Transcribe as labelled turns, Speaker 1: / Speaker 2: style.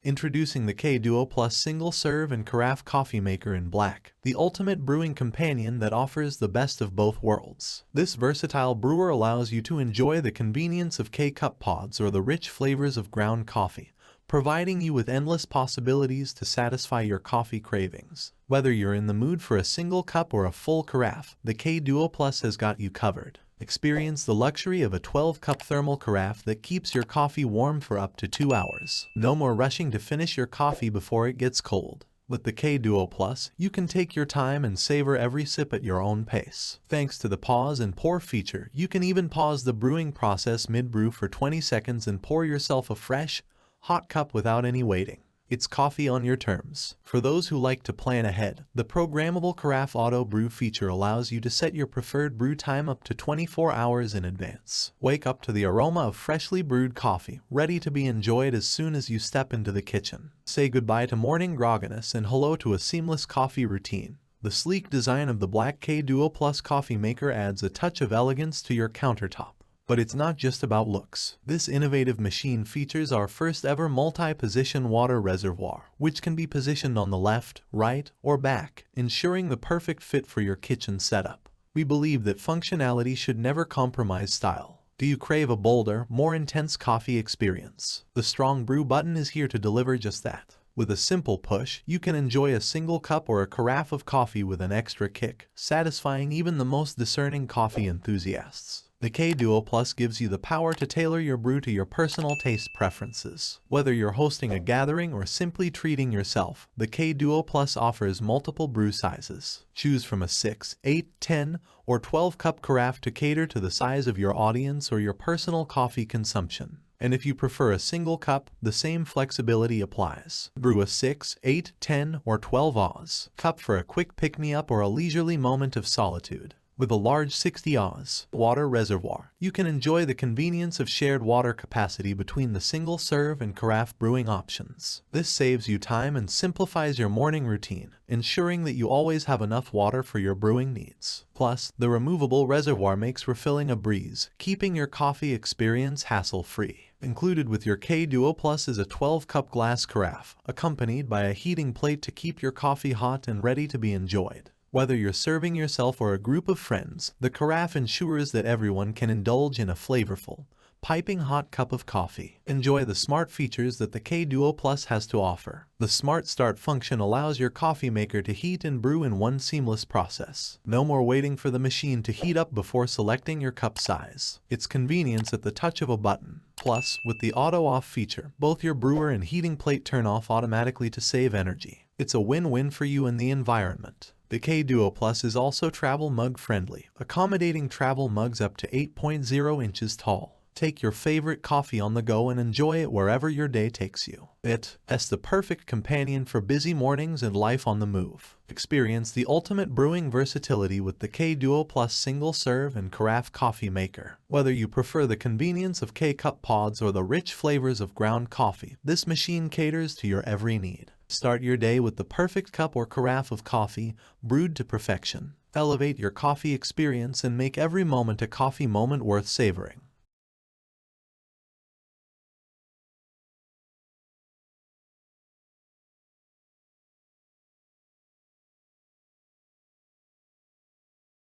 Speaker 1: Introducing the K-Duo Plus Single Serve and Carafe Coffee Maker in black, the ultimate brewing companion that offers the best of both worlds. This versatile brewer allows you to enjoy the convenience of K-Cup pods or the rich flavors of ground coffee, providing you with endless possibilities to satisfy your coffee cravings. Whether you're in the mood for a single cup or a full carafe, the K-Duo Plus has got you covered. Experience the luxury of a 12-cup thermal carafe that keeps your coffee warm for up to 2 hours. No more rushing to finish your coffee before it gets cold. With the K-Duo Plus, you can take your time and savor every sip at your own pace. Thanks to the pause and pour feature, you can even pause the brewing process mid-brew for 20 seconds and pour yourself a fresh, hot cup without any waiting. It's coffee on your terms. For those who like to plan ahead, the programmable Carafe Auto Brew feature allows you to set your preferred brew time up to 24 hours in advance. Wake up to the aroma of freshly brewed coffee, ready to be enjoyed as soon as you step into the kitchen. Say goodbye to morning grogginess and hello to a seamless coffee routine. The sleek design of the black K-Duo Plus coffee maker adds a touch of elegance to your countertop. But it's not just about looks. This innovative machine features our first ever multi-position water reservoir, which can be positioned on the left, right, or back, ensuring the perfect fit for your kitchen setup. We believe that functionality should never compromise style. Do you crave a bolder, more intense coffee experience? The Strong Brew button is here to deliver just that. With a simple push, you can enjoy a single cup or a carafe of coffee with an extra kick, satisfying even the most discerning coffee enthusiasts. The K-Duo Plus gives you the power to tailor your brew to your personal taste preferences. Whether you're hosting a gathering or simply treating yourself, the K-Duo Plus offers multiple brew sizes. Choose from a 6, 8, 10, or 12-cup carafe to cater to the size of your audience or your personal coffee consumption. And if you prefer a single cup, the same flexibility applies. Brew a 6, 8, 10, or 12 oz cup for a quick pick-me-up or a leisurely moment of solitude. With a large 60 oz water reservoir, you can enjoy the convenience of shared water capacity between the single-serve and carafe brewing options. This saves you time and simplifies your morning routine, ensuring that you always have enough water for your brewing needs. Plus, the removable reservoir makes refilling a breeze, keeping your coffee experience hassle-free. Included with your K-Duo Plus is a 12-cup glass carafe, accompanied by a heating plate to keep your coffee hot and ready to be enjoyed. Whether you're serving yourself or a group of friends, the carafe ensures that everyone can indulge in a flavorful, piping hot cup of coffee. Enjoy the smart features that the K-Duo Plus has to offer. The Smart Start function allows your coffee maker to heat and brew in one seamless process. No more waiting for the machine to heat up before selecting your cup size. It's convenience at the touch of a button. Plus, with the Auto Off feature, both your brewer and heating plate turn off automatically to save energy. It's a win-win for you and the environment. The K-Duo Plus is also travel mug friendly, accommodating travel mugs up to 8.0 inches tall. Take your favorite coffee on the go and enjoy it wherever your day takes you. It's the perfect companion for busy mornings and life on the move. Experience the ultimate brewing versatility with the K-Duo Plus Single Serve and Carafe Coffee Maker. Whether you prefer the convenience of K-Cup pods or the rich flavors of ground coffee, this machine caters to your every need. Start your day with the perfect cup or carafe of coffee, brewed to perfection. Elevate your coffee experience and make every moment a coffee moment worth savoring.